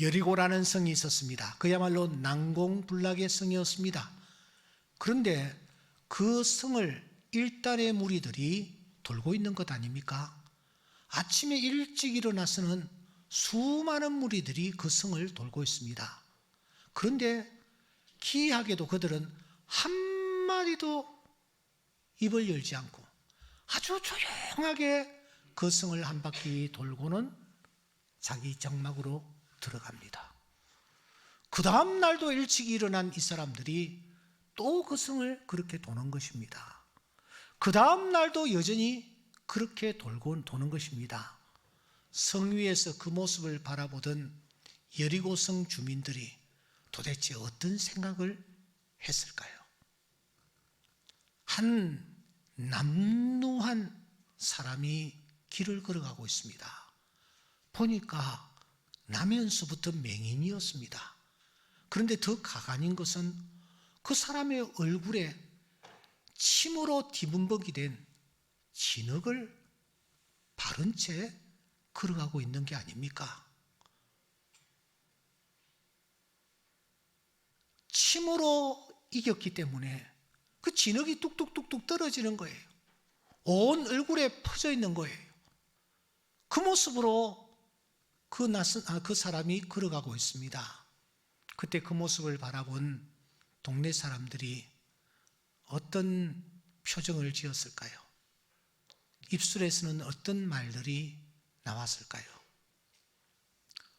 여리고라는 성이 있었습니다. 그야말로 난공불락의 성이었습니다. 그런데 그 성을 일단의 무리들이 돌고 있는 것 아닙니까? 아침에 일찍 일어나서는 수많은 무리들이 그 성을 돌고 있습니다. 그런데 기이하게도 그들은 한마디도 입을 열지 않고 아주 조용하게 그 성을 한 바퀴 돌고는 자기 장막으로 들어갑니다. 그 다음 날도 일찍 일어난 이 사람들이 또 그 성을 그렇게 도는 것입니다. 그 다음 날도 여전히 그렇게 도는 것입니다. 성 위에서 그 모습을 바라보던 여리고성 주민들이 도대체 어떤 생각을 했을까요? 한 남루한 사람이 길을 걸어가고 있습니다. 보니까 나면서부터 맹인이었습니다. 그런데 더 가관인 것은 그 사람의 얼굴에 침으로 뒤범벅이 된 진흙을 바른 채 걸어가고 있는 게 아닙니까? 침으로 이겼기 때문에 그 진흙이 뚝뚝뚝뚝 떨어지는 거예요. 온 얼굴에 퍼져 있는 거예요. 그 모습으로 그 사람이 걸어가고 있습니다. 그때 그 모습을 바라본 동네 사람들이 어떤 표정을 지었을까요? 입술에서는 어떤 말들이 나왔을까요?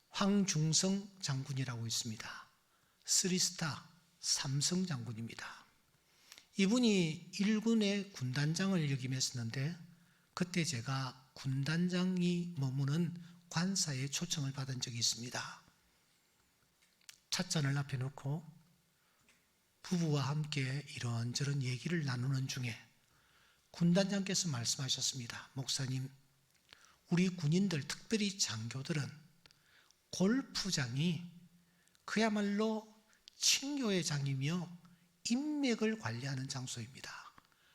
황중성 장군이라고 있습니다. 3스타 삼성 장군입니다. 이분이 일군의 군단장을 역임했었는데 그때 제가 군단장이 머무는 관사에 초청을 받은 적이 있습니다. 찻잔을 앞에 놓고 부부와 함께 이런저런 얘기를 나누는 중에 군단장께서 말씀하셨습니다. 목사님, 우리 군인들, 특별히 장교들은 골프장이 그야말로 친교의 장이며 인맥을 관리하는 장소입니다.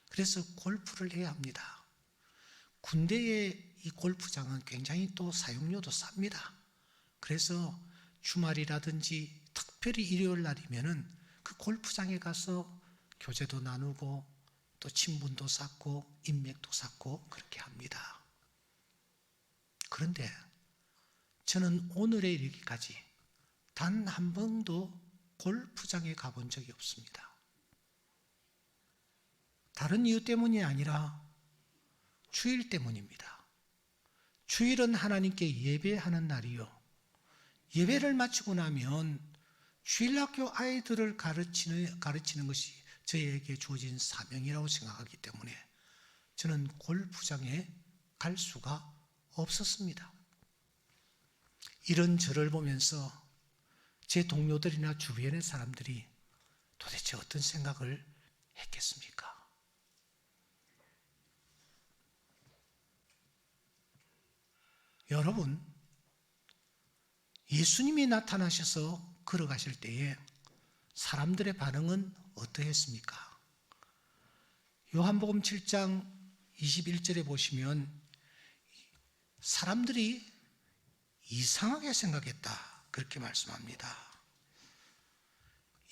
그래서 골프를 해야 합니다. 군대의 이 골프장은 굉장히 또 사용료도 쌉니다. 그래서 주말이라든지 특별히 일요일 날이면은 그 골프장에 가서 교제도 나누고 또 친분도 쌓고 인맥도 쌓고 그렇게 합니다. 그런데 저는 오늘에 이르기까지 단 한 번도 골프장에 가본 적이 없습니다. 다른 이유 때문이 아니라 주일 때문입니다. 주일은 하나님께 예배하는 날이요. 예배를 마치고 나면 주일학교 아이들을 가르치는 것이 저에게 주어진 사명이라고 생각하기 때문에 저는 골프장에 갈 수가 없었습니다. 이런 저를 보면서 제 동료들이나 주변의 사람들이 도대체 어떤 생각을 했겠습니까? 여러분, 예수님이 나타나셔서 걸어가실 때에 사람들의 반응은 어떠했습니까? 요한복음 7장 21절에 보시면 사람들이 이상하게 생각했다 그렇게 말씀합니다.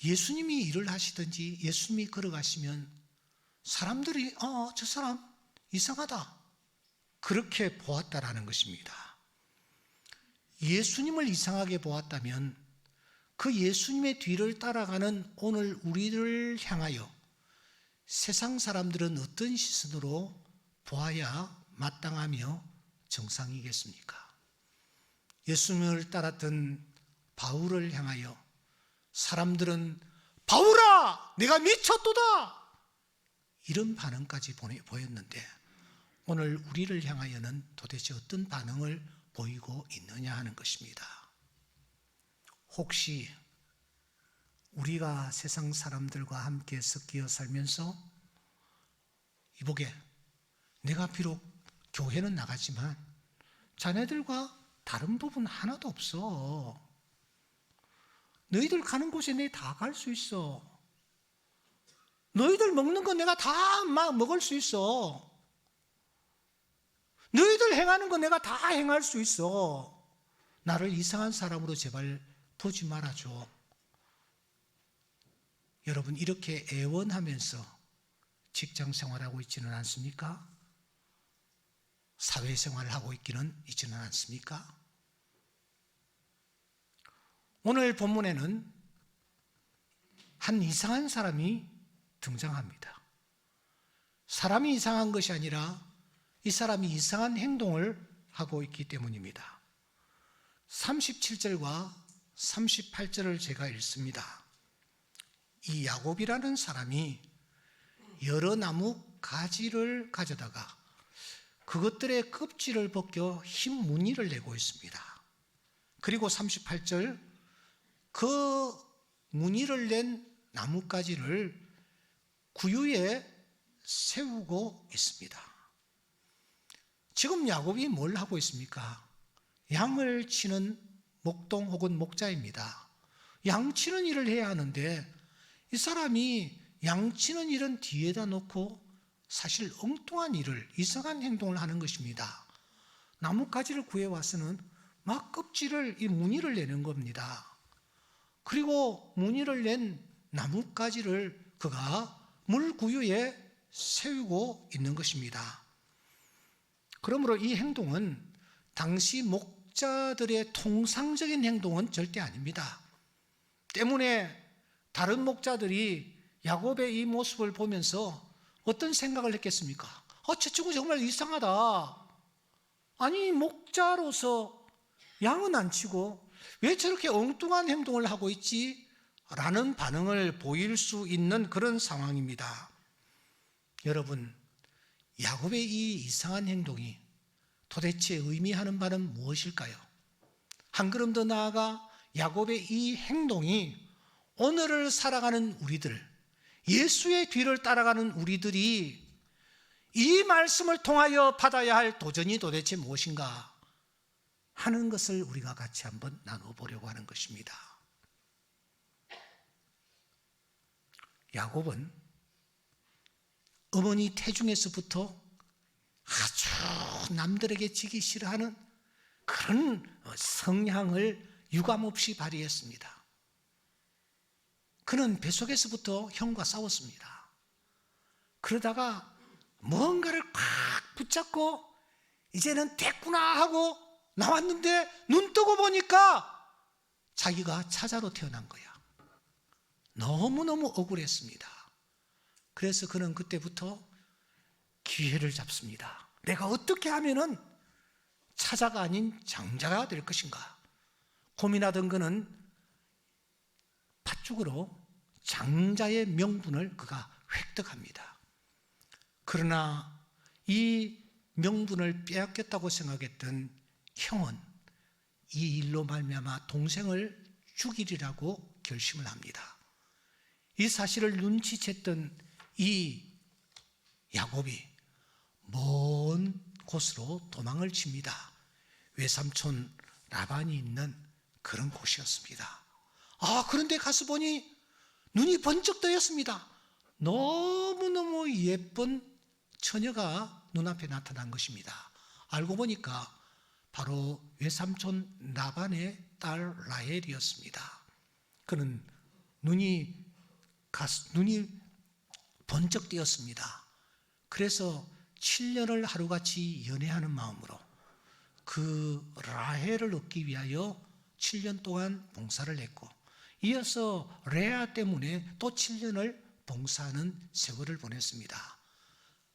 예수님이 일을 하시든지 예수님이 걸어가시면 사람들이 저 사람 이상하다 그렇게 보았다라는 것입니다. 예수님을 이상하게 보았다면 그 예수님의 뒤를 따라가는 오늘 우리를 향하여 세상 사람들은 어떤 시선으로 보아야 마땅하며 정상이겠습니까? 예수님을 따랐던 바울을 향하여 사람들은 바울아 내가 미쳤도다 이런 반응까지 보였는데 오늘 우리를 향하여는 도대체 어떤 반응을 보이고 있느냐 하는 것입니다. 혹시 우리가 세상 사람들과 함께 섞여 살면서 이보게 내가 비록 교회는 나가지만 자네들과 다른 부분 하나도 없어. 너희들 가는 곳에 내 다 갈 수 있어. 너희들 먹는 거 내가 다 먹을 수 있어. 너희들 행하는 거 내가 다 행할 수 있어. 나를 이상한 사람으로 제발 보지 말아줘. 여러분, 이렇게 애원하면서 직장 생활하고 있지는 않습니까? 사회생활을 하고 있지는 않습니까? 오늘 본문에는 한 이상한 사람이 등장합니다. 사람이 이상한 것이 아니라 이 사람이 이상한 행동을 하고 있기 때문입니다. 37절과 38절을 제가 읽습니다. 이 야곱이라는 사람이 여러 나무 가지를 가져다가 그것들의 껍질을 벗겨 흰 무늬를 내고 있습니다. 그리고 38절, 그 무늬를 낸 나뭇가지를 구유에 세우고 있습니다. 지금 야곱이 뭘 하고 있습니까? 양을 치는 목동 혹은 목자입니다. 양 치는 일을 해야 하는데 이 사람이 양 치는 일은 뒤에다 놓고 사실 엉뚱한 일을, 이상한 행동을 하는 것입니다. 나뭇가지를 구해와서는 막 껍질을, 이 무늬를 내는 겁니다. 그리고 무늬를 낸 나뭇가지를 그가 물구유에 세우고 있는 것입니다. 그러므로 이 행동은 당시 목자들의 통상적인 행동은 절대 아닙니다. 때문에 다른 목자들이 야곱의 이 모습을 보면서 어떤 생각을 했겠습니까? 저 친구 정말 이상하다. 아니, 목자로서 양은 안 치고 왜 저렇게 엉뚱한 행동을 하고 있지? 라는 반응을 보일 수 있는 그런 상황입니다. 여러분, 야곱의 이 이상한 행동이 도대체 의미하는 바는 무엇일까요? 한 걸음 더 나아가 야곱의 이 행동이 오늘을 살아가는 우리들, 예수의 뒤를 따라가는 우리들이 이 말씀을 통하여 받아야 할 도전이 도대체 무엇인가 하는 것을 우리가 같이 한번 나눠보려고 하는 것입니다. 야곱은 어머니 태중에서부터 아주 남들에게 지기 싫어하는 그런 성향을 유감없이 발휘했습니다. 그는 뱃속에서부터 형과 싸웠습니다. 그러다가 뭔가를 꽉 붙잡고 이제는 됐구나 하고 나왔는데 눈 뜨고 보니까 자기가 차자로 태어난 거야. 너무너무 억울했습니다. 그래서 그는 그때부터 기회를 잡습니다. 내가 어떻게 하면은 차자가 아닌 장자가 될 것인가 고민하던 그는 팥죽으로 장자의 명분을 그가 획득합니다. 그러나 이 명분을 빼앗겼다고 생각했던 형은 이 일로 말미암아 동생을 죽이리라고 결심을 합니다. 이 사실을 눈치챘던 이 야곱이 먼 곳으로 도망을 칩니다. 외삼촌 라반이 있는 그런 곳이었습니다. 그런데 가서 보니 눈이 번쩍 뜨였습니다. 너무너무 예쁜 처녀가 눈앞에 나타난 것입니다. 알고 보니까 바로 외삼촌 라반의 딸 라헬이었습니다. 그는 눈이 번쩍 뜨였습니다. 그래서 7년을 하루같이 연애하는 마음으로 그 라헬을 얻기 위하여 7년 동안 봉사를 했고, 이어서 레아 때문에 또 7년을 봉사하는 세월을 보냈습니다.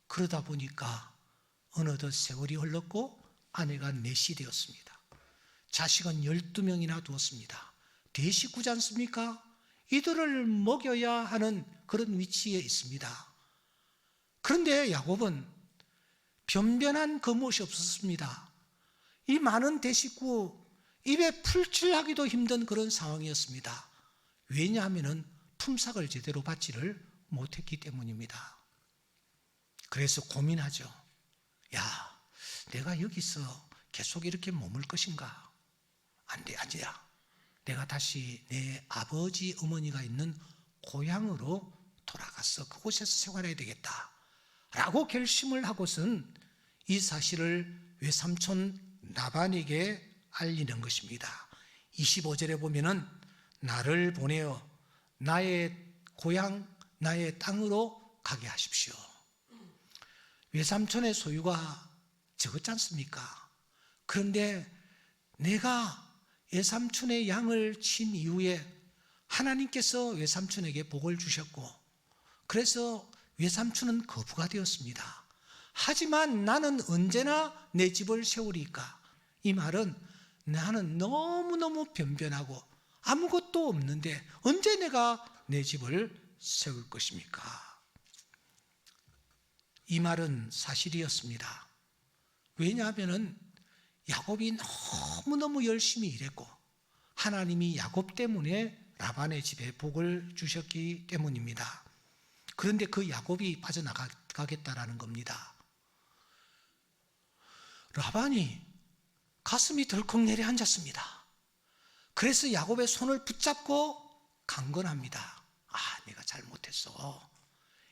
그러다 보니까 어느덧 세월이 흘렀고 아내가 넷이 되었습니다. 자식은 12명이나 두었습니다. 대식구지 않습니까? 이들을 먹여야 하는 그런 위치에 있습니다. 그런데 야곱은 변변한 거뭇이 없었습니다. 이 많은 대식구 입에 풀칠하기도 힘든 그런 상황이었습니다. 왜냐하면 품삯을 제대로 받지를 못했기 때문입니다. 그래서 고민하죠. 내가 여기서 계속 이렇게 머물 것인가? 안 돼, 아니야. 내가 다시 내 아버지 어머니가 있는 고향으로 돌아가서 그곳에서 생활해야 되겠다 라고 결심을 하고선 이 사실을 외삼촌 라반에게 알리는 것입니다. 25절에 보면은 나를 보내어 나의 고향 나의 땅으로 가게 하십시오. 외삼촌의 소유가 적었지 않습니까? 그런데 내가 외삼촌의 양을 친 이후에 하나님께서 외삼촌에게 복을 주셨고, 그래서 외삼촌은 거부가 되었습니다. 하지만 나는 언제나 내 집을 세우리까? 이 말은 나는 너무너무 변변하고 아무것도 없는데 언제 내가 내 집을 세울 것입니까? 이 말은 사실이었습니다. 왜냐하면 야곱이 너무너무 열심히 일했고 하나님이 야곱 때문에 라반의 집에 복을 주셨기 때문입니다. 그런데 그 야곱이 빠져나가겠다라는 겁니다. 라반이 가슴이 덜컥 내려앉았습니다. 그래서 야곱의 손을 붙잡고 강건합니다. 아, 내가 잘못했어.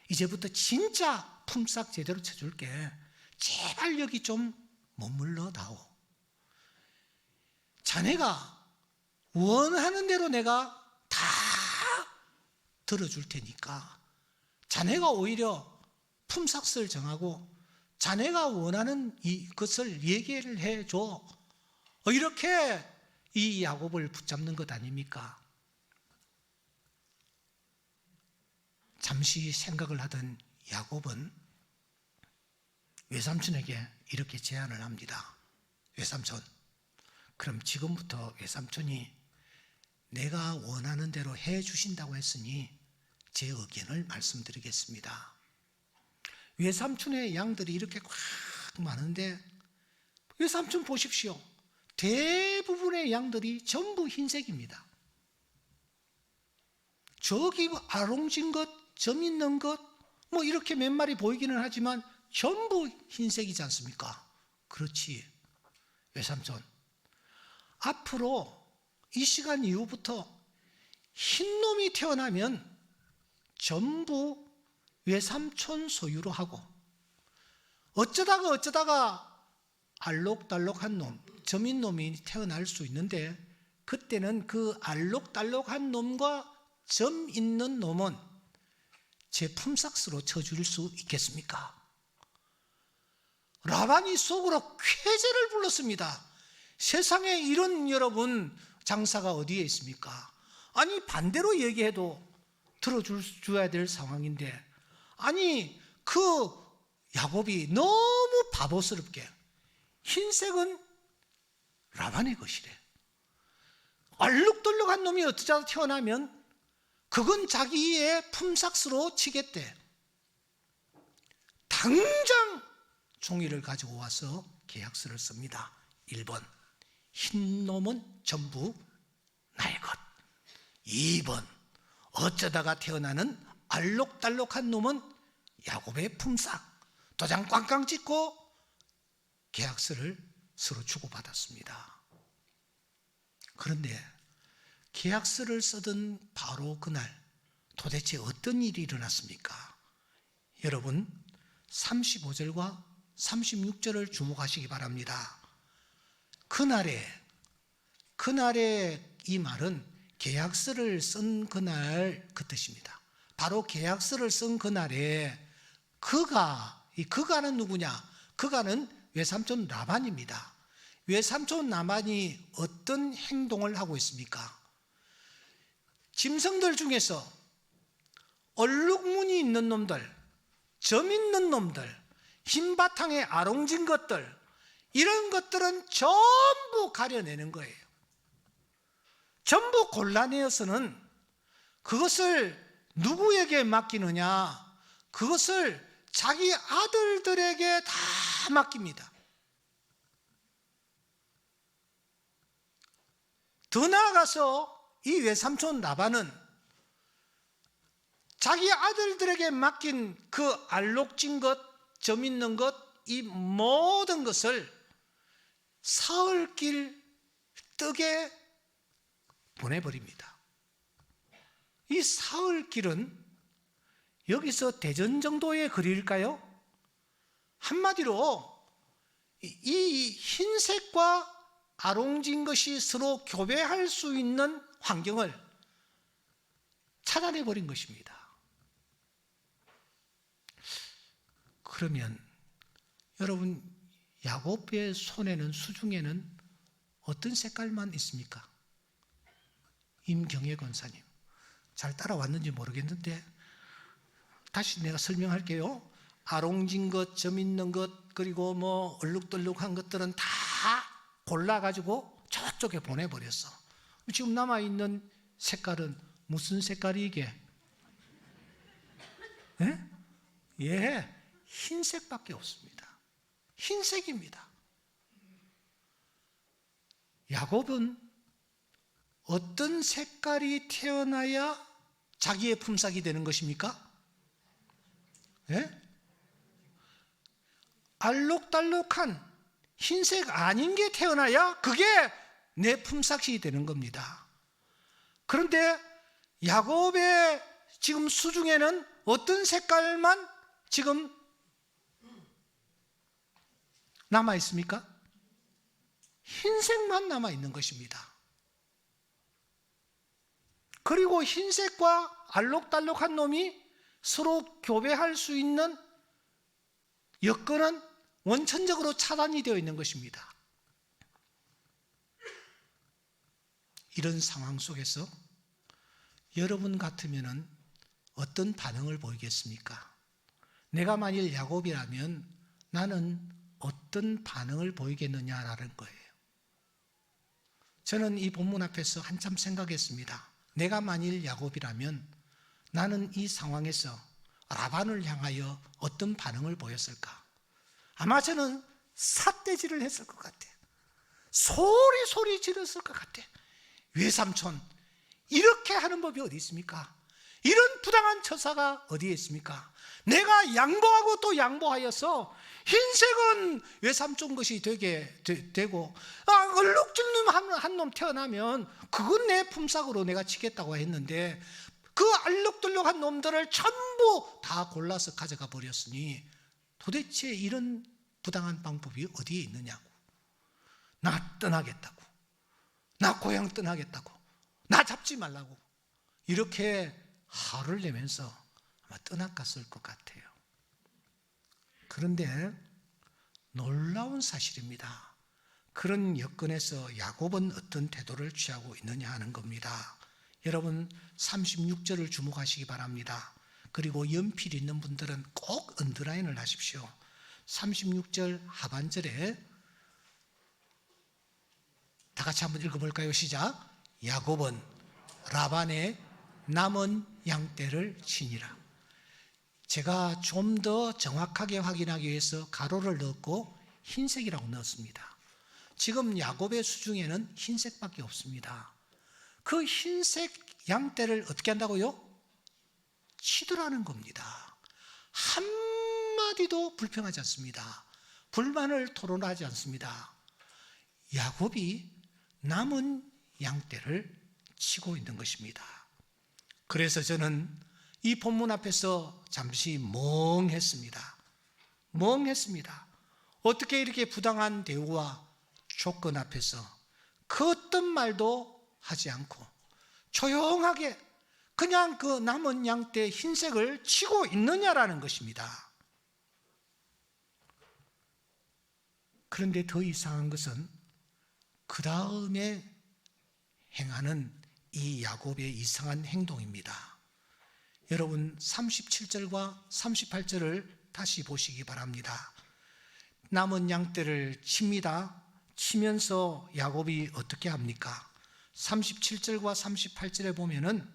이제부터 진짜 품삯 제대로 쳐줄게. 제발 여기 좀 머물러 다오. 자네가 원하는 대로 내가 다 들어줄 테니까 자네가 오히려 품삯을 정하고 자네가 원하는 이것을 얘기를 해줘. 이렇게 이 야곱을 붙잡는 것 아닙니까? 잠시 생각을 하던 야곱은 외삼촌에게 이렇게 제안을 합니다. 외삼촌, 그럼 지금부터 외삼촌이 내가 원하는 대로 해 주신다고 했으니 제 의견을 말씀드리겠습니다. 외삼촌의 양들이 이렇게 꽉 많은데 외삼촌 보십시오. 대부분의 양들이 전부 흰색입니다. 저기 아롱진 것, 점 있는 것, 뭐 이렇게 몇 마리 보이기는 하지만 전부 흰색이지 않습니까? 그렇지. 외삼촌, 앞으로 이 시간 이후부터 흰놈이 태어나면 전부 외삼촌 소유로 하고, 어쩌다가 알록달록한 놈, 점 있는 놈이 태어날 수 있는데 그때는 그 알록달록한 놈과 점 있는 놈은 제 품삯으로 쳐줄 수 있겠습니까? 라반이 속으로 쾌재를 불렀습니다. 세상에 이런 여러분 장사가 어디에 있습니까? 아니 반대로 얘기해도 들어줘야 될 상황인데, 아니 그 야곱이 너무 바보스럽게 흰색은 라반의 것이래. 알록달록한 놈이 어쩌다 태어나면 그건 자기의 품삯으로 치겠대. 당장 종이를 가지고 와서 계약서를 씁니다. 1번, 흰 놈은 전부 나의 것. 2번, 어쩌다가 태어나는 알록달록한 놈은 야곱의 품삯. 도장 꽝꽝 찍고 계약서를 서로 주고받았습니다. 그런데 계약서를 쓰던 바로 그날 도대체 어떤 일이 일어났습니까? 여러분 35절과 36절을 주목하시기 바랍니다. 그날에 이 말은 계약서를 쓴 그날 그 뜻입니다. 바로 계약서를 쓴 그날에 그가는 누구냐? 그가는 외삼촌 라반입니다. 외삼촌 라반이 어떤 행동을 하고 있습니까? 짐승들 중에서 얼룩무늬 있는 놈들, 점 있는 놈들, 흰 바탕에 아롱진 것들, 이런 것들은 전부 가려내는 거예요. 전부 골라내어서는 그것을 누구에게 맡기느냐? 그것을 자기 아들들에게 다 맡깁니다. 더 나아가서 이 외삼촌 라반은 자기 아들들에게 맡긴 그 알록진 것, 점 있는 것, 이 모든 것을 사흘길 떡에 보내버립니다. 이 사흘길은 여기서 대전 정도의 거리일까요? 한마디로 이 흰색과 아롱진 것이 서로 교배할 수 있는 환경을 차단해 버린 것입니다. 그러면 여러분, 야곱의 손에는, 수중에는 어떤 색깔만 있습니까? 임경혜 권사님, 잘 따라왔는지 모르겠는데 다시 내가 설명할게요. 아롱진 것, 점 있는 것, 그리고 뭐 얼룩덜룩한 것들은 다 골라가지고 저쪽에 보내버렸어. 지금 남아있는 색깔은 무슨 색깔이 이게? 예, 흰색밖에 없습니다. 흰색입니다. 야곱은 어떤 색깔이 태어나야 자기의 품삯이 되는 것입니까? 알록달록한 흰색 아닌 게 태어나야 그게 내 품삯이 되는 겁니다. 그런데 야곱의 지금 수중에는 어떤 색깔만 지금 남아 있습니까? 흰색만 남아 있는 것입니다. 그리고 흰색과 알록달록한 놈이 서로 교배할 수 있는 여건은 원천적으로 차단이 되어 있는 것입니다. 이런 상황 속에서 여러분 같으면 어떤 반응을 보이겠습니까? 내가 만일 야곱이라면 나는 어떤 반응을 보이겠느냐라는 거예요. 저는 이 본문 앞에서 한참 생각했습니다. 내가 만일 야곱이라면 나는 이 상황에서 라반을 향하여 어떤 반응을 보였을까? 아마 저는 삿대질을 했을 것 같아. 소리 지르었을 것 같아. 외삼촌, 이렇게 하는 법이 어디 있습니까? 이런 부당한 처사가 어디에 있습니까? 내가 양보하고 또 양보하여서 흰색은 외삼촌 것이 되고 얼룩진 한 놈 태어나면 그건 내 품삯으로 내가 치겠다고 했는데 그 알록달록한 놈들을 전부 다 골라서 가져가 버렸으니 도대체 이런 부당한 방법이 어디에 있느냐고. 나 떠나겠다고, 나 고향 떠나겠다고, 나 잡지 말라고 이렇게 화를 내면서 아마 떠나갔을 것 같아요. 그런데 놀라운 사실입니다. 그런 여건에서 야곱은 어떤 태도를 취하고 있느냐 하는 겁니다. 여러분 36절을 주목하시기 바랍니다. 그리고 연필 있는 분들은 꼭 언더라인을 하십시오. 36절 하반절에 다 같이 한번 읽어볼까요? 시작. 야곱은 라반의 남은 양떼를 치니라. 제가 좀 더 정확하게 확인하기 위해서 가로를 넣고 흰색이라고 넣었습니다. 지금 야곱의 수중에는 흰색밖에 없습니다. 그 흰색 양떼를 어떻게 한다고요? 치더라는 겁니다. 한마디도 불평하지 않습니다. 불만을 토론하지 않습니다. 야곱이 남은 양떼를 치고 있는 것입니다. 그래서 저는 이 본문 앞에서 잠시 멍했습니다. 어떻게 이렇게 부당한 대우와 조건 앞에서 그 어떤 말도 하지 않고 조용하게 그냥 그 남은 양떼 흰색을 치고 있느냐라는 것입니다. 그런데 더 이상한 것은 그 다음에 행하는 이 야곱의 이상한 행동입니다. 여러분 37절과 38절을 다시 보시기 바랍니다. 남은 양떼를 칩니다. 치면서 야곱이 어떻게 합니까? 37절과 38절에 보면은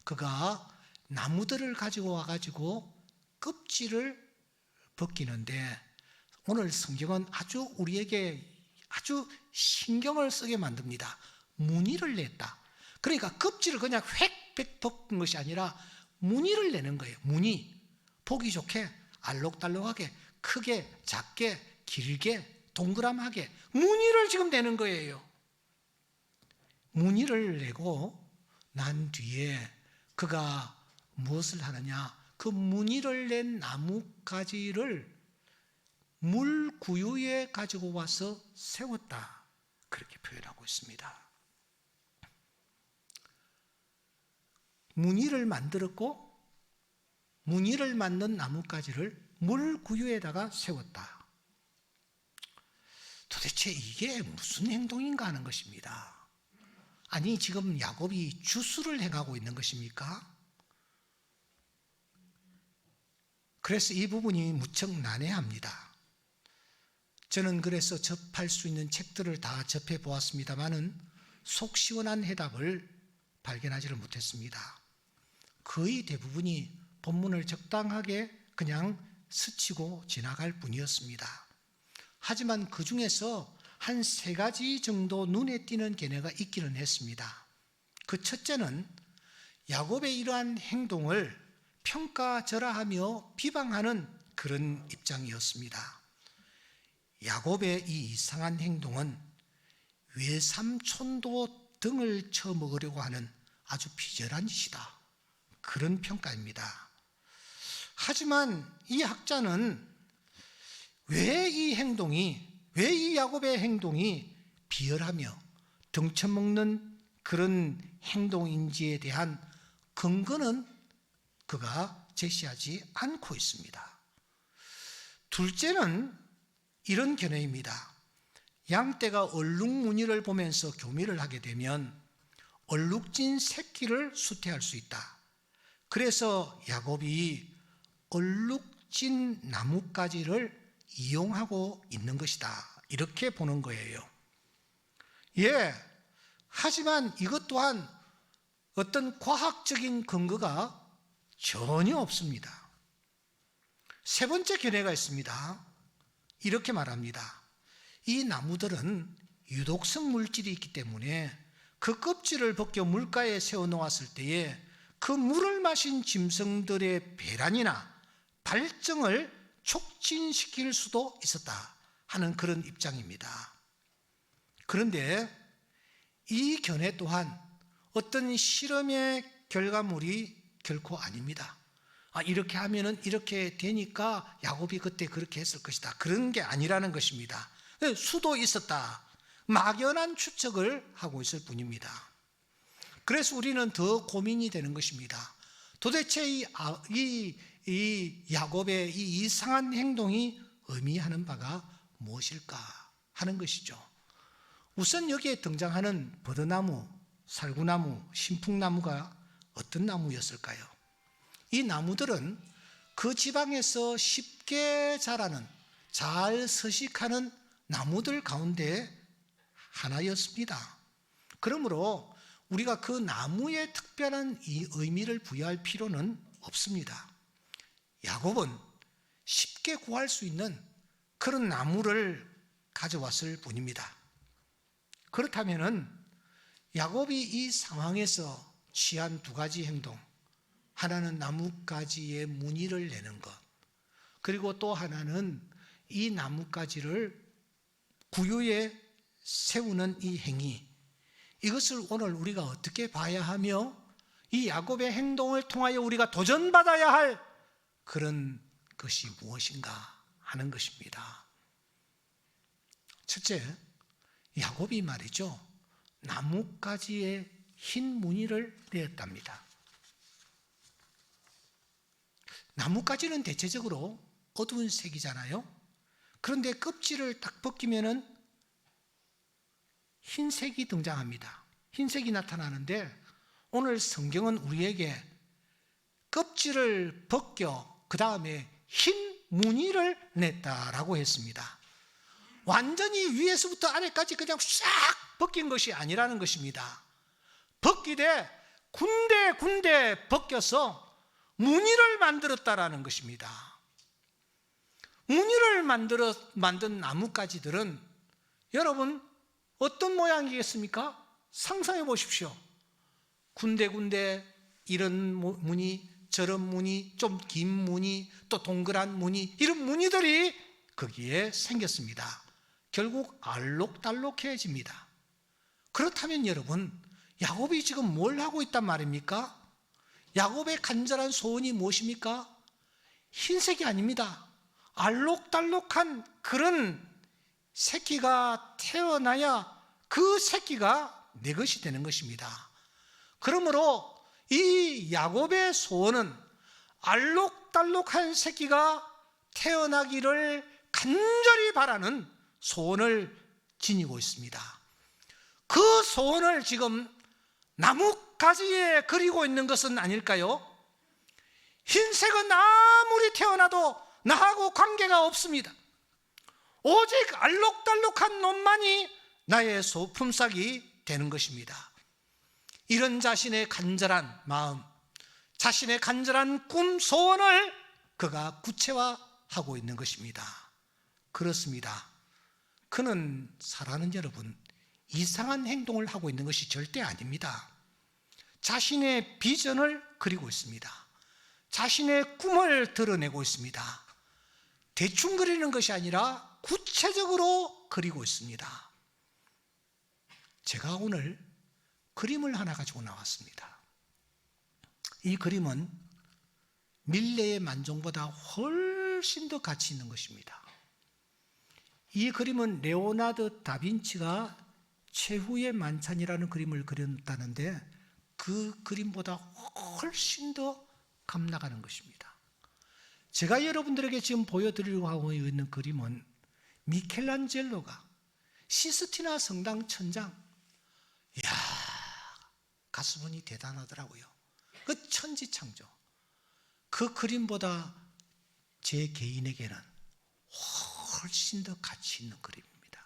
그가 나무들을 가지고 와가지고 껍질을 벗기는데 오늘 성경은 아주 우리에게 아주 신경을 쓰게 만듭니다. 무늬를 냈다. 그러니까 껍질을 그냥 획 벗은 것이 아니라 무늬를 내는 거예요. 무늬. 보기 좋게 알록달록하게 크게 작게 길게 동그랗게 무늬를 지금 내는 거예요. 무늬를 내고 난 뒤에 그가 무엇을 하느냐? 그 무늬를 낸 나뭇가지를 물구유에 가지고 와서 세웠다. 그렇게 표현하고 있습니다. 무늬를 만들었고 무늬를 만든 나뭇가지를 물구유에다가 세웠다. 도대체 이게 무슨 행동인가 하는 것입니다. 아니, 지금 야곱이 주수를 행하고 있는 것입니까? 그래서 이 부분이 무척 난해합니다. 저는 그래서 접할 수 있는 책들을 다 접해 보았습니다마는 속 시원한 해답을 발견하지를 못했습니다. 거의 대부분이 본문을 적당하게 그냥 스치고 지나갈 뿐이었습니다. 하지만 그 중에서 한 3가지 정도 눈에 띄는 견해가 있기는 했습니다. 그 첫째는 야곱의 이러한 행동을 평가절하하며 비방하는 그런 입장이었습니다. 야곱의 이 이상한 행동은 외삼촌도 등을 쳐먹으려고 하는 아주 비절한 짓이다, 그런 평가입니다. 하지만 이 학자는 왜 이 야곱의 행동이 비열하며 등쳐먹는 그런 행동인지에 대한 근거는 그가 제시하지 않고 있습니다. 둘째는 이런 견해입니다. 양떼가 얼룩무늬를 보면서 교미를 하게 되면 얼룩진 새끼를 수태할 수 있다. 그래서 야곱이 얼룩진 나뭇가지를 이용하고 있는 것이다, 이렇게 보는 거예요. 하지만 이것 또한 어떤 과학적인 근거가 전혀 없습니다. 세 번째 견해가 있습니다. 이렇게 말합니다. 이 나무들은 유독성 물질이 있기 때문에 그 껍질을 벗겨 물가에 세워놓았을 때에 그 물을 마신 짐승들의 배란이나 발정을 촉진시킬 수도 있었다 하는 그런 입장입니다. 그런데 이 견해 또한 어떤 실험의 결과물이 결코 아닙니다. 이렇게 하면은 이렇게 되니까 야곱이 그때 그렇게 했을 것이다, 그런 게 아니라는 것입니다. 수도 있었다, 막연한 추측을 하고 있을 뿐입니다. 그래서 우리는 더 고민이 되는 것입니다. 도대체 이 야곱의 이 이상한 행동이 의미하는 바가 무엇일까 하는 것이죠. 우선 여기에 등장하는 버드나무, 살구나무, 신풍나무가 어떤 나무였을까요? 이 나무들은 그 지방에서 쉽게 자라는, 잘 서식하는 나무들 가운데 하나였습니다. 그러므로 우리가 그 나무에 특별한 이 의미를 부여할 필요는 없습니다. 야곱은 쉽게 구할 수 있는 그런 나무를 가져왔을 뿐입니다. 그렇다면 야곱이 이 상황에서 취한 2가지 행동, 하나는 나뭇가지에 무늬를 내는 것, 그리고 또 하나는 이 나뭇가지를 구유에 세우는 이 행위, 이것을 오늘 우리가 어떻게 봐야 하며 이 야곱의 행동을 통하여 우리가 도전받아야 할 그런 것이 무엇인가 하는 것입니다. 첫째, 야곱이 말이죠, 나뭇가지에 흰 무늬를 내었답니다. 나뭇가지는 대체적으로 어두운 색이잖아요. 그런데 껍질을 딱 벗기면은 흰색이 등장합니다. 흰색이 나타나는데 오늘 성경은 우리에게 껍질을 벗겨 그 다음에 흰 무늬를 냈다라고 했습니다. 완전히 위에서부터 아래까지 그냥 싹 벗긴 것이 아니라는 것입니다. 벗기되 군데군데 벗겨서 무늬를 만들었다라는 것입니다. 무늬를 만든 나뭇가지들은 여러분 어떤 모양이겠습니까? 상상해 보십시오. 군데군데 이런 무늬, 저런 무늬, 좀 긴 무늬, 또 동그란 무늬, 이런 무늬들이 거기에 생겼습니다. 결국 알록달록해집니다. 그렇다면 여러분, 야곱이 지금 뭘 하고 있단 말입니까? 야곱의 간절한 소원이 무엇입니까? 흰색이 아닙니다. 알록달록한 그런 새끼가 태어나야 그 새끼가 내 것이 되는 것입니다. 그러므로 이 야곱의 소원은 알록달록한 새끼가 태어나기를 간절히 바라는 소원을 지니고 있습니다. 그 소원을 지금 나뭇가지에 그리고 있는 것은 아닐까요? 흰색은 아무리 태어나도 나하고 관계가 없습니다. 오직 알록달록한 놈만이 나의 품삯이 되는 것입니다. 이런 자신의 간절한 마음, 자신의 간절한 꿈, 소원을 그가 구체화하고 있는 것입니다. 그렇습니다. 그는 사랑하는 여러분, 이상한 행동을 하고 있는 것이 절대 아닙니다. 자신의 비전을 그리고 있습니다. 자신의 꿈을 드러내고 있습니다. 대충 그리는 것이 아니라 구체적으로 그리고 있습니다. 제가 오늘 그림을 하나 가지고 나왔습니다. 이 그림은 밀레의 만종보다 훨씬 더 가치 있는 것입니다. 이 그림은 레오나르도 다빈치가 최후의 만찬이라는 그림을 그렸다는데 그 그림보다 훨씬 더 값나가는 것입니다. 제가 여러분들에게 지금 보여드리려고 하고 있는 그림은 미켈란젤로가 시스티나 성당 천장, 이야, 가수분이 대단하더라고요. 그 천지창조, 그 그림보다 제 개인에게는 훨씬 더 가치 있는 그림입니다.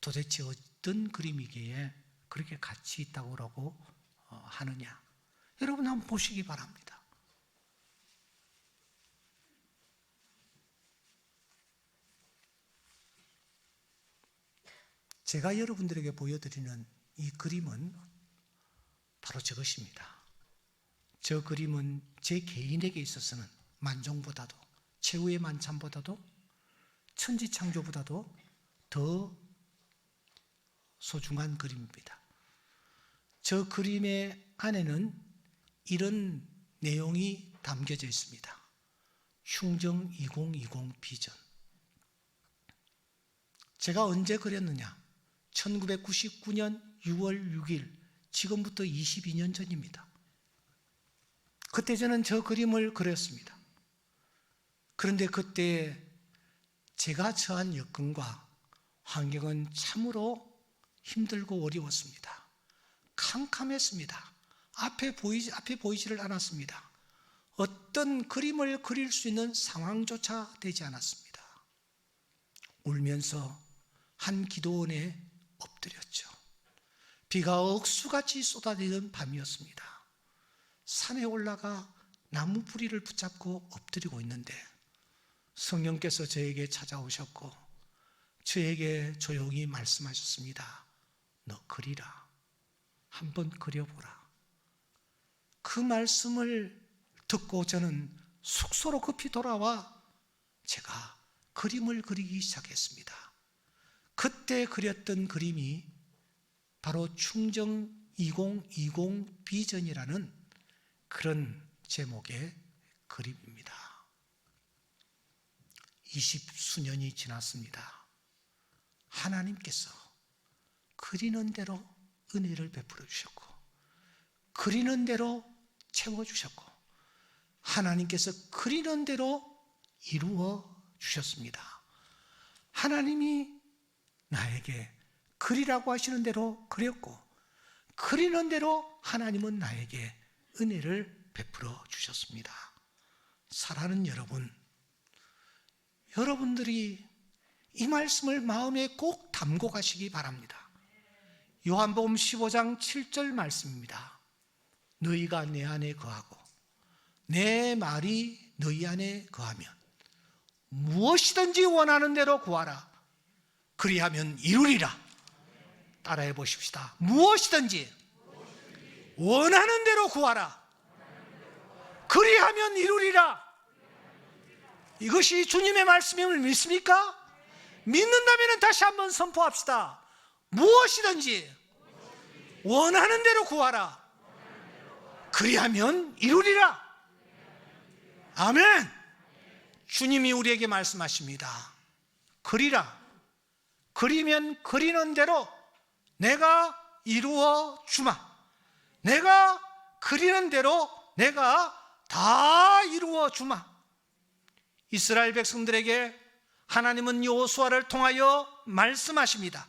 도대체 어떤 그림이기에 그렇게 가치 있다고 하느냐? 여러분 한번 보시기 바랍니다. 제가 여러분들에게 보여드리는 이 그림은 바로 저것입니다. 저 그림은 제 개인에게 있어서는 만종보다도, 최후의 만찬보다도, 천지창조보다도 더 소중한 그림입니다. 저 그림의 안에는 이런 내용이 담겨져 있습니다. 흉정 2020 비전. 제가 언제 그렸느냐? 1999년 6월 6일, 지금부터 22년 전입니다. 그때 저는 저 그림을 그렸습니다. 그런데 그때 제가 처한 여건과 환경은 참으로 힘들고 어려웠습니다. 캄캄했습니다. 앞에 보이지를 않았습니다. 어떤 그림을 그릴 수 있는 상황조차 되지 않았습니다. 울면서 한 기도원에 엎드렸죠. 비가 억수같이 쏟아지는 밤이었습니다. 산에 올라가 나무 뿌리를 붙잡고 엎드리고 있는데 성령께서 저에게 찾아오셨고 저에게 조용히 말씀하셨습니다. 너 그리라. 한번 그려보라. 그 말씀을 듣고 저는 숙소로 급히 돌아와 제가 그림을 그리기 시작했습니다. 그때 그렸던 그림이 바로 충정 2020 비전이라는 그런 제목의 그림입니다. 20수년이 지났습니다. 하나님께서 그리는 대로 은혜를 베풀어 주셨고 그리는 대로 채워주셨고 하나님께서 그리는 대로 이루어 주셨습니다. 하나님이 나에게 그리라고 하시는 대로 그렸고 그리는 대로 하나님은 나에게 은혜를 베풀어 주셨습니다. 사랑하는 여러분, 여러분들이 이 말씀을 마음에 꼭 담고 가시기 바랍니다. 요한복음 15장 7절 말씀입니다. 너희가 내 안에 거하고 내 말이 너희 안에 거하면 무엇이든지 원하는 대로 구하라. 그리하면 이루리라. 따라해 보십시다. 무엇이든지 원하는 대로 구하라. 그리하면 이루리라. 이것이 주님의 말씀임을 믿습니까? 믿는다면 다시 한번 선포합시다. 무엇이든지 원하는 대로 구하라. 그리하면 이루리라. 아멘. 주님이 우리에게 말씀하십니다. 그리라. 그리면 그리는 대로 내가 이루어 주마. 내가 그리는 대로 내가 다 이루어 주마. 이스라엘 백성들에게 하나님은 여호수아를 통하여 말씀하십니다.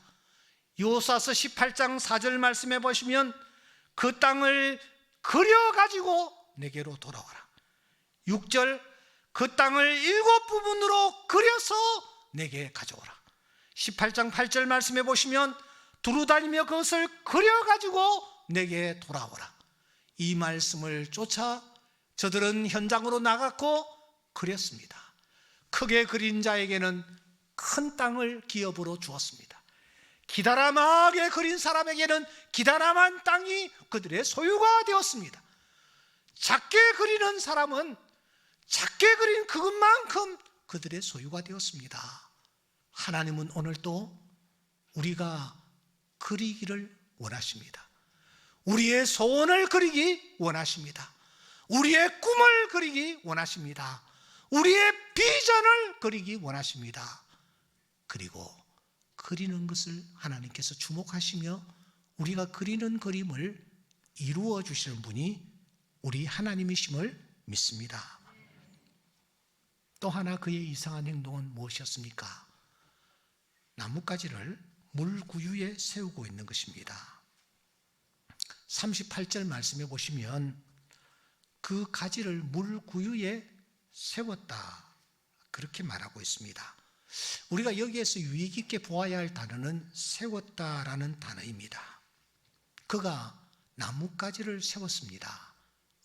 여호수아서 18장 4절 말씀해 보시면 그 땅을 그려가지고 내게로 돌아오라. 6절 그 땅을 7부분으로 그려서 내게 가져오라. 18장 8절 말씀해 보시면 두루다니며 그것을 그려가지고 내게 돌아오라. 이 말씀을 쫓아 저들은 현장으로 나갔고 그렸습니다. 크게 그린 자에게는 큰 땅을 기업으로 주었습니다. 기다라마하게 그린 사람에게는 기다라만 땅이 그들의 소유가 되었습니다. 작게 그리는 사람은 작게 그린 그것만큼 그들의 소유가 되었습니다. 하나님은 오늘도 우리가 그리기를 원하십니다. 우리의 소원을 그리기 원하십니다. 우리의 꿈을 그리기 원하십니다. 우리의 비전을 그리기 원하십니다. 그리고 그리는 것을 하나님께서 주목하시며 우리가 그리는 그림을 이루어 주시는 분이 우리 하나님이심을 믿습니다. 또 하나 그의 이상한 행동은 무엇이었습니까? 나뭇가지를 물구유에 세우고 있는 것입니다. 38절 말씀해 보시면 그 가지를 물구유에 세웠다, 그렇게 말하고 있습니다. 우리가 여기에서 유의 깊게 보아야 할 단어는 세웠다라는 단어입니다. 그가 나뭇가지를 세웠습니다.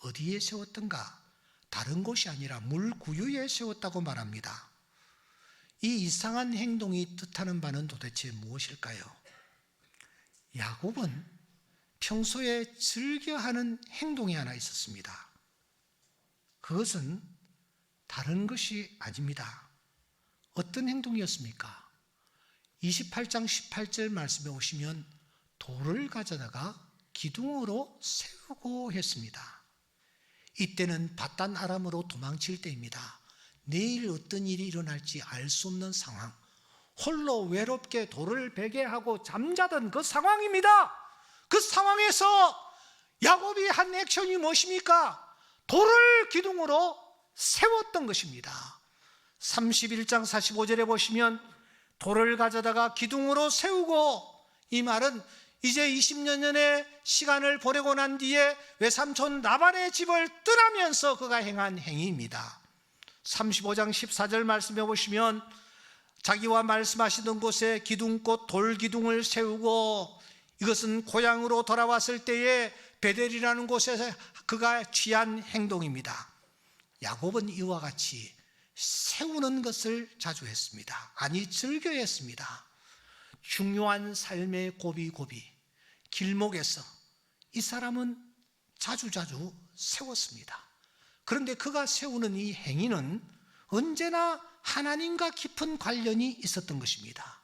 어디에 세웠던가? 다른 곳이 아니라 물구유에 세웠다고 말합니다. 이 이상한 행동이 뜻하는 바는 도대체 무엇일까요? 야곱은 평소에 즐겨하는 행동이 하나 있었습니다. 그것은 다른 것이 아닙니다. 어떤 행동이었습니까? 28장 18절 말씀에 오시면 돌을 가져다가 기둥으로 세우고 했습니다. 이때는 바단 아람으로 도망칠 때입니다. 내일 어떤 일이 일어날지 알 수 없는 상황, 홀로 외롭게 돌을 베게 하고 잠자던 그 상황입니다. 그 상황에서 야곱이 한 액션이 무엇입니까? 돌을 기둥으로 세웠던 것입니다. 31장 45절에 보시면 돌을 가져다가 기둥으로 세우고, 이 말은 이제 20년 전의 시간을 보내고 난 뒤에 외삼촌 라반의 집을 떠나면서 그가 행한 행위입니다. 35장 14절 말씀해 보시면 자기와 말씀하시던 곳에 기둥꽃 돌기둥을 세우고, 이것은 고향으로 돌아왔을 때에 베델이라는 곳에서 그가 취한 행동입니다. 야곱은 이와 같이 세우는 것을 자주 했습니다. 아니, 즐겨 했습니다. 중요한 삶의 고비고비 길목에서 이 사람은 자주자주 세웠습니다. 그런데 그가 세우는 이 행위는 언제나 하나님과 깊은 관련이 있었던 것입니다.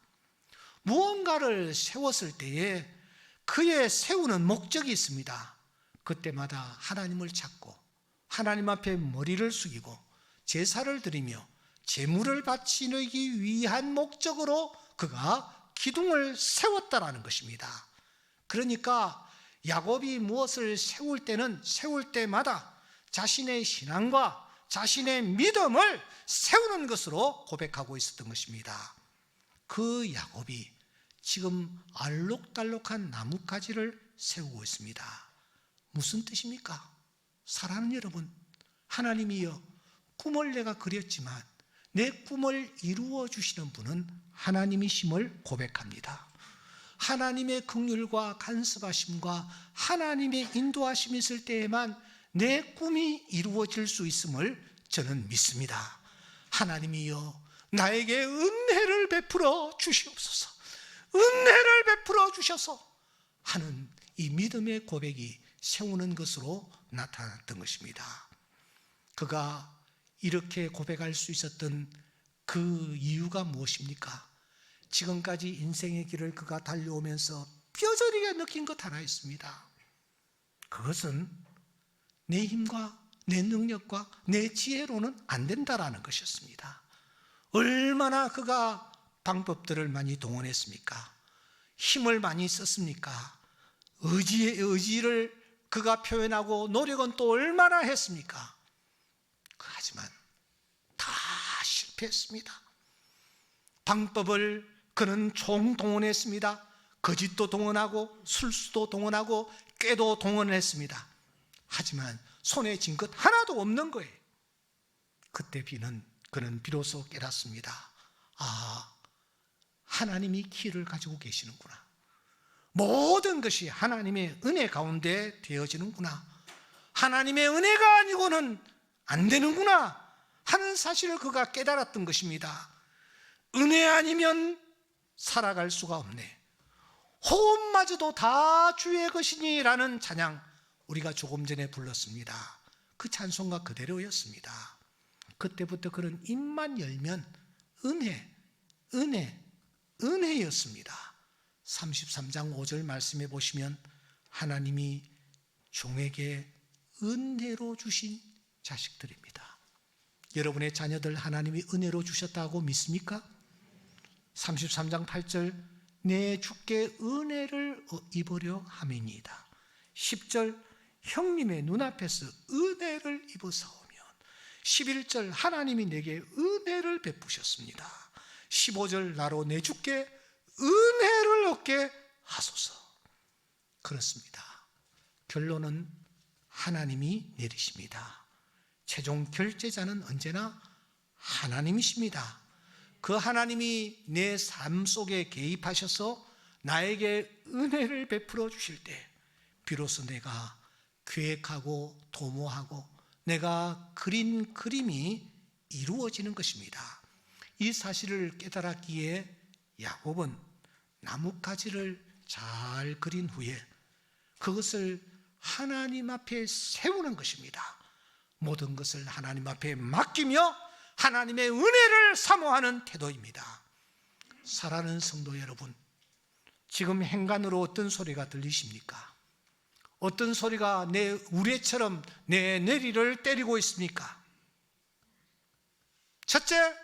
무언가를 세웠을 때에 그의 세우는 목적이 있습니다. 그때마다 하나님을 찾고 하나님 앞에 머리를 숙이고 제사를 드리며 제물을 바치기 위한 목적으로 그가 기둥을 세웠다라는 것입니다. 그러니까 야곱이 무엇을 세울 때는 세울 때마다 자신의 신앙과 자신의 믿음을 세우는 것으로 고백하고 있었던 것입니다. 그 야곱이 지금 알록달록한 나뭇가지를 세우고 있습니다. 무슨 뜻입니까? 사랑하는 여러분, 하나님이여, 꿈을 내가 그렸지만 내 꿈을 이루어 주시는 분은 하나님이심을 고백합니다. 하나님의 긍휼과 간섭하심과 하나님의 인도하심이 있을 때에만 내 꿈이 이루어질 수 있음을 저는 믿습니다. 하나님이여, 나에게 은혜를 베풀어 주시옵소서, 은혜를 베풀어 주셔서 하는 이 믿음의 고백이 세우는 것으로 나타났던 것입니다. 그가 이렇게 고백할 수 있었던 그 이유가 무엇입니까? 지금까지 인생의 길을 그가 달려오면서 뼈저리게 느낀 것 하나 있습니다. 그것은 내 힘과 내 능력과 내 지혜로는 안 된다라는 것이었습니다. 얼마나 그가 방법들을 많이 동원했습니까? 힘을 많이 썼습니까? 의지를 그가 표현하고 노력은 또 얼마나 했습니까? 하지만 다 실패했습니다. 방법을 그는 총동원했습니다. 거짓도 동원하고 술수도 동원하고 꾀도 동원했습니다. 하지만 손에 쥔 것 하나도 없는 거예요. 그때 그는 비로소 깨닫습니다. 아, 하나님이 키를 가지고 계시는구나. 모든 것이 하나님의 은혜 가운데 되어지는구나. 하나님의 은혜가 아니고는 안 되는구나 하는 사실을 그가 깨달았던 것입니다. 은혜 아니면 살아갈 수가 없네. 호흡마저도 다 주의 것이니 라는 찬양 우리가 조금 전에 불렀습니다. 그 찬송가 그대로였습니다. 그때부터 그런 입만 열면 은혜였습니다. 33장 5절 말씀해 보시면 하나님이 종에게 은혜로 주신 자식들입니다. 여러분의 자녀들 하나님이 은혜로 주셨다고 믿습니까? 33장 8절 내 주께 은혜를 입으려 함이니이다. 10절 형님의 눈앞에서 은혜를 입으사오면 11절 하나님이 내게 은혜를 베푸셨습니다. 15절 나로 내 주께 은혜를 얻게 하소서. 그렇습니다. 결론은 하나님이 내리십니다. 최종 결제자는 언제나 하나님이십니다. 그 하나님이 내 삶 속에 개입하셔서 나에게 은혜를 베풀어 주실 때 비로소 내가 계획하고 도모하고 내가 그린 그림이 이루어지는 것입니다. 이 사실을 깨달았기에 야곱은 나뭇가지를 잘 그린 후에 그것을 하나님 앞에 세우는 것입니다. 모든 것을 하나님 앞에 맡기며 하나님의 은혜를 사모하는 태도입니다. 사랑하는 성도 여러분, 지금 행간으로 어떤 소리가 들리십니까? 어떤 소리가 내 우레처럼 내 내리를 때리고 있습니까? 첫째,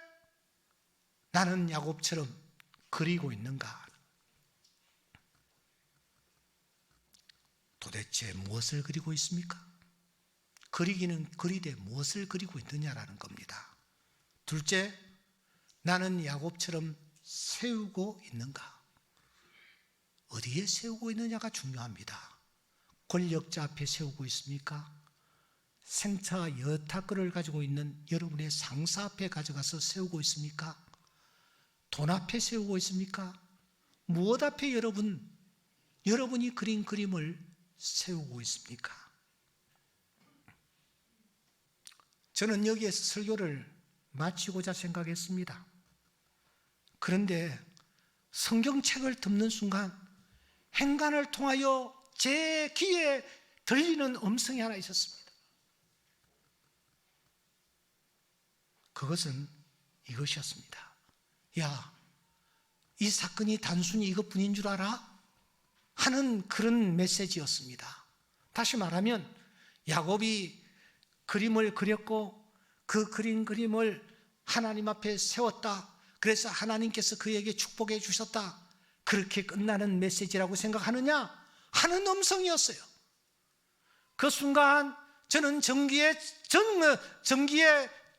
나는 야곱처럼 그리고 있는가? 도대체 무엇을 그리고 있습니까? 그리기는 그리되 무엇을 그리고 있느냐라는 겁니다. 둘째, 나는 야곱처럼 세우고 있는가? 어디에 세우고 있느냐가 중요합니다. 권력자 앞에 세우고 있습니까? 생차 여타끌을 가지고 있는 여러분의 상사 앞에 가져가서 세우고 있습니까? 돈 앞에 세우고 있습니까? 무엇 앞에 여러분이 그린 그림을 세우고 있습니까? 저는 여기에서 설교를 마치고자 생각했습니다. 그런데 성경책을 덮는 순간 행간을 통하여 제 귀에 들리는 음성이 하나 있었습니다. 그것은 이것이었습니다. 야, 이 사건이 단순히 이것뿐인 줄 알아? 하는 그런 메시지였습니다. 다시 말하면 야곱이 그림을 그렸고 그 그린 그림을 하나님 앞에 세웠다. 그래서 하나님께서 그에게 축복해 주셨다. 그렇게 끝나는 메시지라고 생각하느냐? 하는 음성이었어요. 그 순간 저는 전기에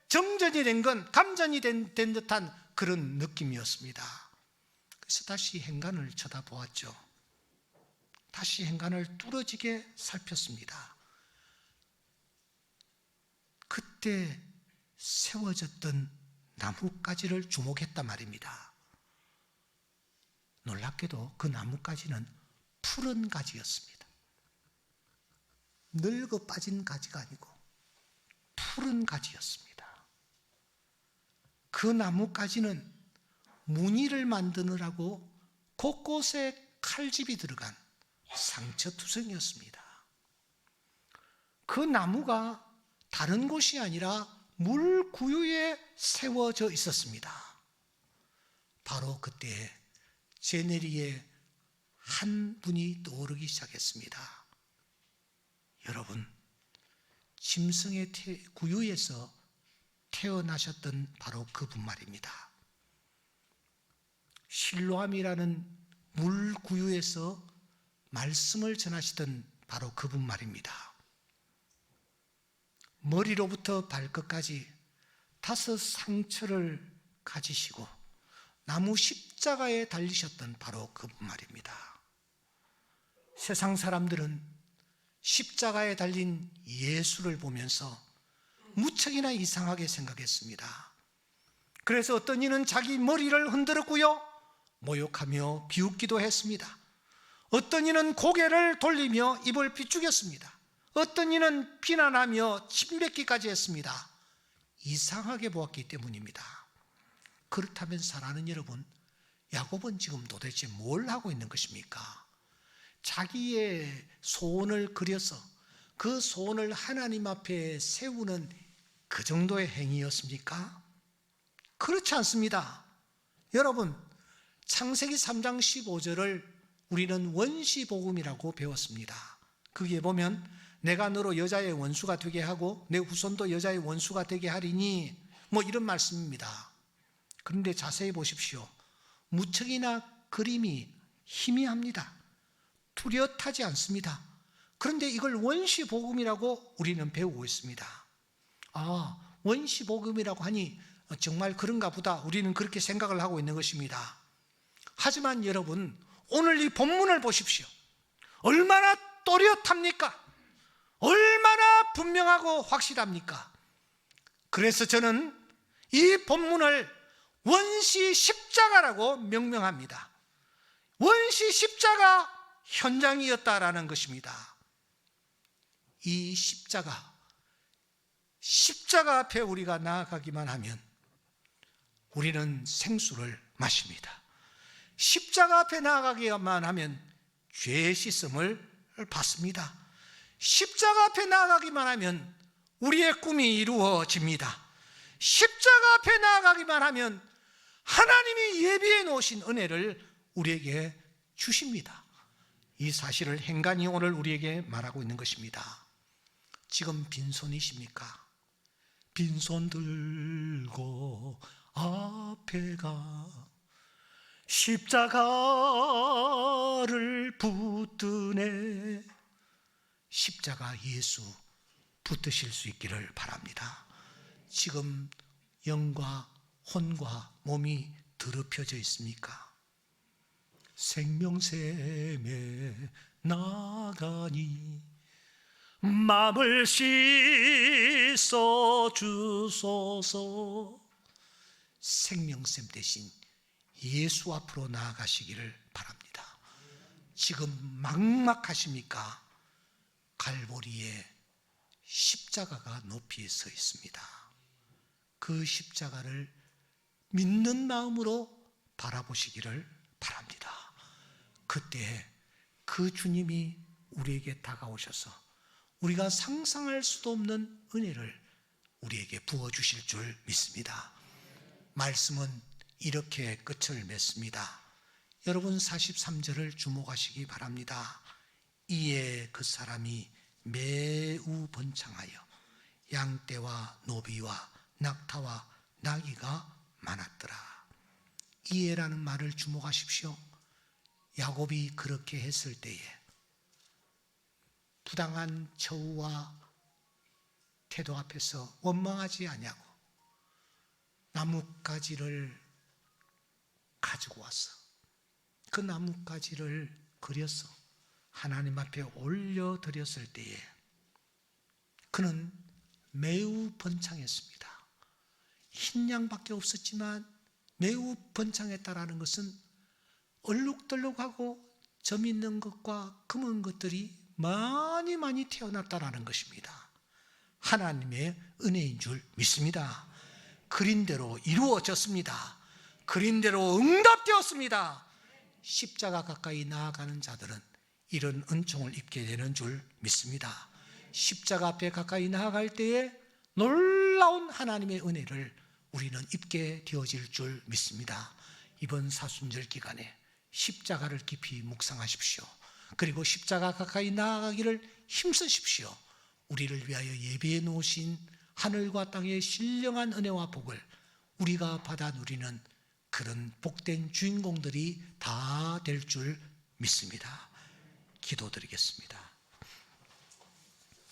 정전이 된 건 감전이 된 듯한 그런 느낌이었습니다. 그래서 다시 행간을 쳐다보았죠. 다시 행간을 뚫어지게 살폈습니다. 그때 세워졌던 나뭇가지를 주목했단 말입니다. 놀랍게도 그 나뭇가지는 푸른 가지였습니다. 늙어 빠진 가지가 아니고 푸른 가지였습니다. 그 나뭇가지는 무늬를 만드느라고 곳곳에 칼집이 들어간 상처투성이었습니다. 그 나무가 다른 곳이 아니라 물 구유에 세워져 있었습니다. 바로 그때 제 내리에 한 분이 떠오르기 시작했습니다. 여러분, 짐승의 구유에서 태어나셨던 바로 그분 말입니다. 실로암이라는 물구유에서 말씀을 전하시던 바로 그분 말입니다. 머리로부터 발끝까지 5 상처를 가지시고 나무 십자가에 달리셨던 바로 그분 말입니다. 세상 사람들은 십자가에 달린 예수를 보면서 무척이나 이상하게 생각했습니다. 그래서 어떤 이는 자기 머리를 흔들었고요, 모욕하며 비웃기도 했습니다. 어떤 이는 고개를 돌리며 입을 비죽였습니다. 어떤 이는 비난하며 침뱉기까지 했습니다. 이상하게 보았기 때문입니다. 그렇다면 사랑하는 여러분, 야곱은 지금 도대체 뭘 하고 있는 것입니까? 자기의 소원을 그려서 그 소원을 하나님 앞에 세우는 그 정도의 행위였습니까? 그렇지 않습니다. 여러분, 창세기 3장 15절을 우리는 원시복음이라고 배웠습니다. 거기에 보면 내가 너로 여자의 원수가 되게 하고 내 후손도 여자의 원수가 되게 하리니 이런 말씀입니다. 그런데 자세히 보십시오. 무척이나 그림이 희미합니다. 뚜렷하지 않습니다. 그런데 이걸 원시복음이라고 우리는 배우고 있습니다. 원시복음이라고 하니 정말 그런가 보다, 우리는 그렇게 생각을 하고 있는 것입니다. 하지만 여러분, 오늘 이 본문을 보십시오. 얼마나 또렷합니까? 얼마나 분명하고 확실합니까? 그래서 저는 이 본문을 원시 십자가라고 명명합니다. 원시 십자가 현장이었다라는 것입니다. 이 십자가 앞에 우리가 나아가기만 하면 우리는 생수를 마십니다. 십자가 앞에 나아가기만 하면 죄의 씻음을 받습니다. 십자가 앞에 나아가기만 하면 우리의 꿈이 이루어집니다. 십자가 앞에 나아가기만 하면 하나님이 예비해 놓으신 은혜를 우리에게 주십니다. 이 사실을 행간이 오늘 우리에게 말하고 있는 것입니다. 지금 빈손이십니까? 빈손 들고 앞에 가 십자가를 붙드네. 십자가 예수 붙드실 수 있기를 바랍니다. 지금 영과 혼과 몸이 더럽혀져 있습니까? 생명샘에 나가니 마음을 씻어 주소서. 생명샘 대신 예수 앞으로 나아가시기를 바랍니다. 지금 막막하십니까? 갈보리에 십자가가 높이 서 있습니다. 그 십자가를 믿는 마음으로 바라보시기를 바랍니다. 그때 그 주님이 우리에게 다가오셔서 우리가 상상할 수도 없는 은혜를 우리에게 부어주실 줄 믿습니다. 말씀은 이렇게 끝을 맺습니다. 여러분 43절을 주목하시기 바랍니다. 이에 그 사람이 매우 번창하여 양떼와 노비와 낙타와 나귀가 많았더라. 이에라는 말을 주목하십시오. 야곱이 그렇게 했을 때에 부당한 처우와 태도 앞에서 원망하지 아니하고 나뭇가지를 가지고 와서 그 나뭇가지를 그려서 하나님 앞에 올려드렸을 때에 그는 매우 번창했습니다. 흰 양밖에 없었지만 매우 번창했다라는 것은 얼룩덜룩하고 점 있는 것과 검은 것들이 많이 태어났다라는 것입니다. 하나님의 은혜인 줄 믿습니다. 그린 대로 이루어졌습니다. 그린 대로 응답되었습니다. 십자가 가까이 나아가는 자들은 이런 은총을 입게 되는 줄 믿습니다. 십자가 앞에 가까이 나아갈 때에 놀라운 하나님의 은혜를 우리는 입게 되어질 줄 믿습니다. 이번 사순절 기간에 십자가를 깊이 묵상하십시오. 그리고 십자가 가까이 나아가기를 힘쓰십시오. 우리를 위하여 예비해 놓으신 하늘과 땅의 신령한 은혜와 복을 우리가 받아 누리는 그런 복된 주인공들이 다 될 줄 믿습니다. 기도드리겠습니다.